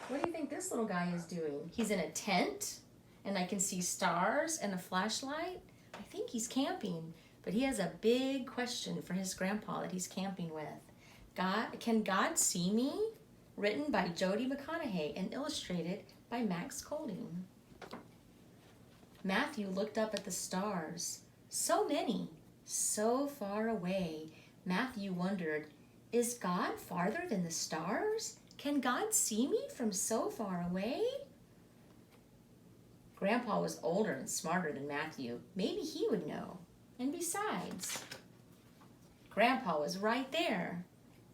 What do you think this little guy is doing? He's in a tent, and I can see stars and a flashlight. I think he's camping, but he has a big question for his grandpa that he's camping with. Can God see me? Written by Jody McConaughey and illustrated by Max Colding. Matthew looked up at the stars. So many, so far away. Matthew wondered, is God farther than the stars? Can God see me from so far away? Grandpa was older and smarter than Matthew. Maybe he would know. And besides, Grandpa was right there.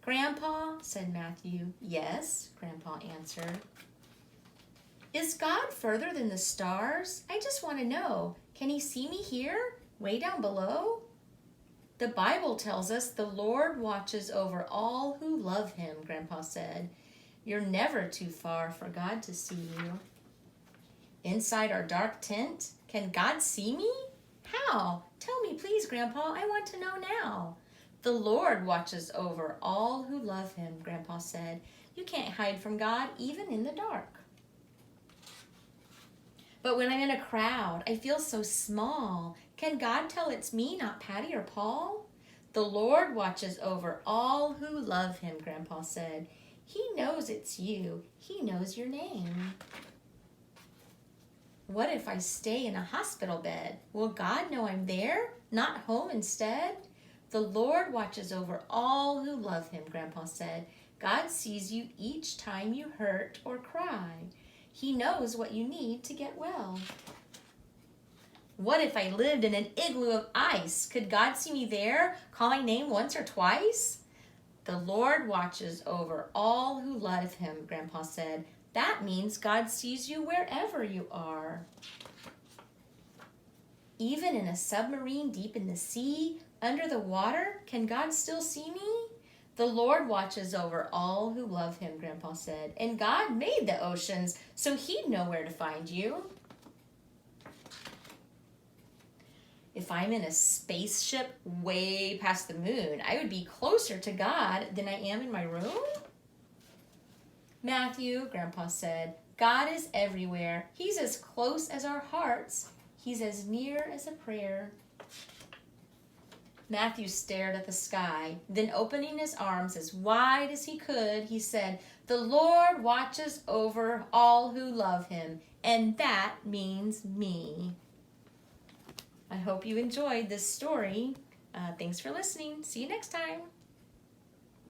Grandpa, said Matthew. Yes, Grandpa answered. Is God further than the stars? I just want to know. Can he see me here, way down below? The Bible tells us the Lord watches over all who love him, Grandpa said. You're never too far for God to see you. Inside our dark tent, can God see me? How? Tell me, please, Grandpa. I want to know now. The Lord watches over all who love him, Grandpa said. You can't hide from God, even in the dark. But when I'm in a crowd, I feel so small. Can God tell it's me, not Patty or Paul? The Lord watches over all who love him, Grandpa said. He knows it's you. He knows your name. What if I stay in a hospital bed? Will God know I'm there, not home instead? The Lord watches over all who love him, Grandpa said. God sees you each time you hurt or cry. He knows what you need to get well. What if I lived in an igloo of ice? Could God see me there, call my name once or twice? The Lord watches over all who love him, Grandpa said. That means God sees you wherever you are. Even in a submarine deep in the sea, under the water, can God still see me? The Lord watches over all who love him, Grandpa said. And God made the oceans, so he'd know where to find you. If I'm in a spaceship way past the moon, I would be closer to God than I am in my room? Matthew, Grandpa said, God is everywhere. He's as close as our hearts. He's as near as a prayer. Matthew stared at the sky. Then opening his arms as wide as he could, he said, the Lord watches over all who love him, and that means me. I hope you enjoyed this story. Thanks for listening. See you next time.